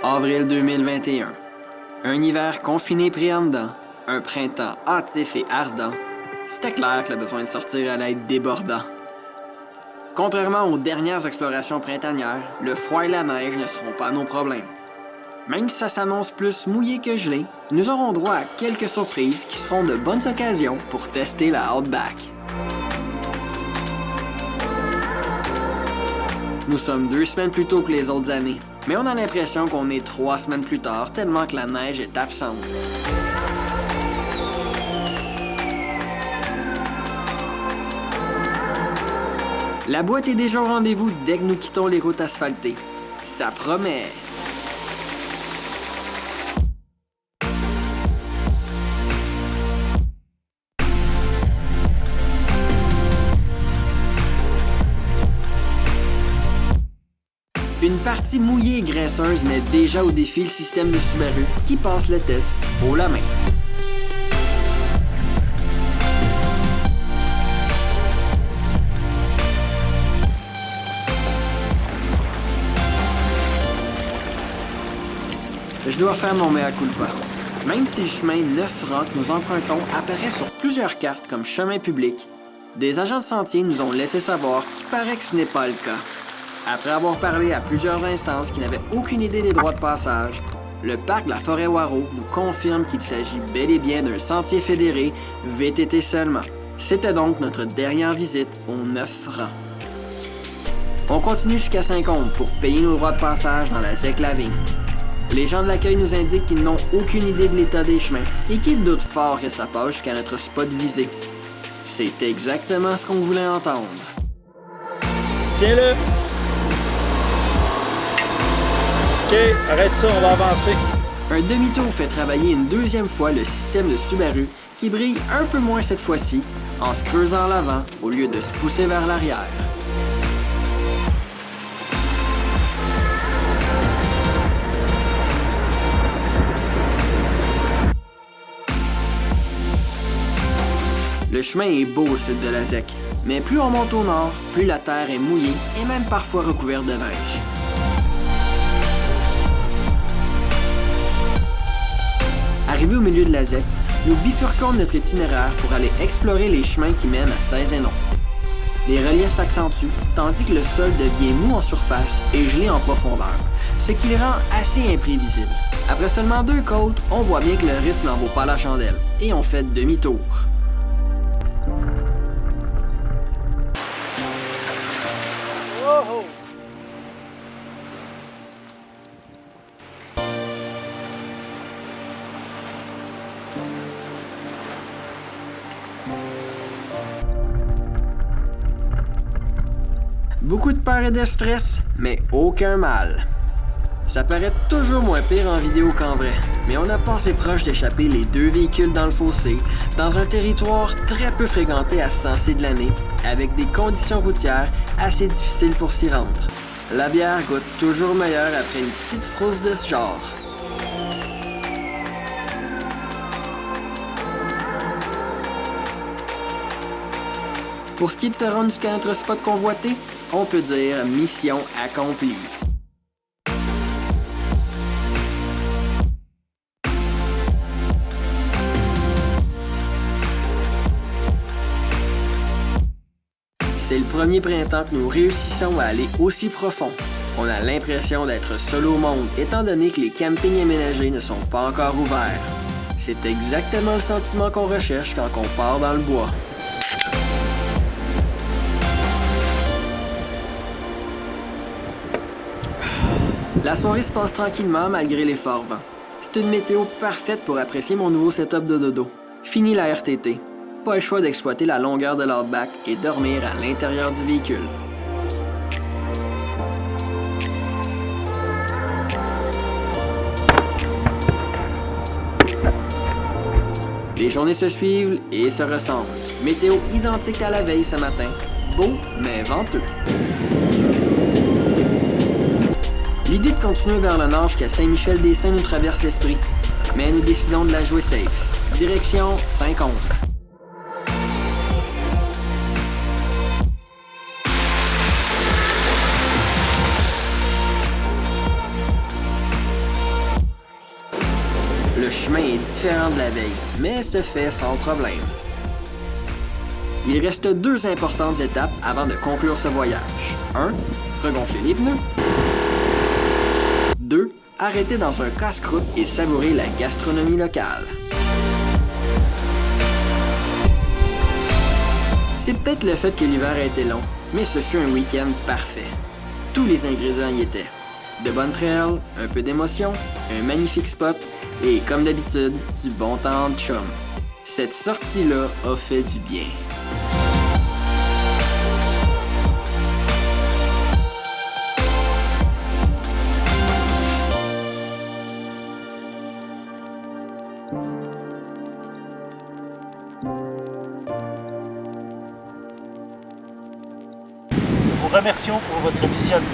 Avril 2021. Un hiver confiné pris en dedans, un printemps hâtif et ardent. C'était clair que le besoin de sortir allait être débordant. Contrairement aux dernières explorations printanières, le froid et la neige ne seront pas nos problèmes. Même si ça s'annonce plus mouillé que gelé, nous aurons droit à quelques surprises qui seront de bonnes occasions pour tester la Outback. Nous sommes 2 semaines plus tôt que les autres années, mais on a l'impression qu'on est 3 semaines plus tard tellement que la neige est absente. La boîte est déjà au rendez-vous dès que nous quittons les routes asphaltées. Ça promet! Une partie mouillée et graisseuse met déjà au défi le système de Subaru qui passe le test haut la main. Je dois faire mon mea culpa. Même si le chemin 9 rangs que nous empruntons apparaît sur plusieurs cartes comme chemin public, des agents de sentier nous ont laissé savoir qu'il paraît que ce n'est pas le cas. Après avoir parlé à plusieurs instances qui n'avaient aucune idée des droits de passage, le parc de la Forêt-Waro nous confirme qu'il s'agit bel et bien d'un sentier fédéré VTT seulement. C'était donc notre dernière visite aux 9 rangs. On continue jusqu'à Saint-Côme pour payer nos droits de passage dans la ZEC-Lavigne. Les gens de l'accueil nous indiquent qu'ils n'ont aucune idée de l'état des chemins et qu'ils doutent fort que ça passe jusqu'à notre spot visé. C'est exactement ce qu'on voulait entendre. Tiens-le! OK, arrête ça, on va avancer. Un demi-tour fait travailler une deuxième fois le système de Subaru qui brille un peu moins cette fois-ci en se creusant l'avant au lieu de se pousser vers l'arrière. Le chemin est beau au sud de la ZEC, mais plus on monte au nord, plus la terre est mouillée et même parfois recouverte de neige. Arrivé au milieu de la ZEC, nous bifurquons notre itinéraire pour aller explorer les chemins qui mènent à Saint-Zénon. Les reliefs s'accentuent, tandis que le sol devient mou en surface et gelé en profondeur, ce qui le rend assez imprévisible. Après seulement 2 côtes, on voit bien que le risque n'en vaut pas la chandelle, et on fait demi-tour. Oh! Beaucoup de peur et de stress, mais aucun mal. Ça paraît toujours moins pire en vidéo qu'en vrai, mais on a passé proche d'échapper les 2 véhicules dans le fossé, dans un territoire très peu fréquenté à ce temps-ci de l'année, avec des conditions routières assez difficiles pour s'y rendre. La bière goûte toujours meilleure après une petite frousse de ce genre. Pour ce qui est de se rendre jusqu'à notre spot convoité, on peut dire mission accomplie. C'est le premier printemps que nous réussissons à aller aussi profond. On a l'impression d'être seul au monde, étant donné que les campings aménagés ne sont pas encore ouverts. C'est exactement le sentiment qu'on recherche quand on part dans le bois. La soirée se passe tranquillement malgré les forts vents. C'est une météo parfaite pour apprécier mon nouveau setup de dodo. Fini la RTT. Pas le choix d'exploiter la longueur de l'Outback et dormir à l'intérieur du véhicule. Les journées se suivent et se ressemblent. Météo identique à la veille ce matin. Beau, mais venteux. L'idée de continuer vers le nord jusqu'à Saint-Michel-des-Saints nous traverse l'esprit, mais nous décidons de la jouer safe. Direction Saint-Côme. chemin est différent de la veille, mais se fait sans problème. Il reste 2 importantes étapes avant de conclure ce voyage. 1. Regonfler les pneus. 2. Arrêter dans un casse-croûte et savourer la gastronomie locale. C'est peut-être le fait que l'hiver a été long, mais ce fut un week-end parfait. Tous les ingrédients y étaient. De bonnes trails, un peu d'émotion, un magnifique spot et, comme d'habitude, du bon temps de chum. Cette sortie-là a fait du bien. Nous vous remercions pour votre visionnement.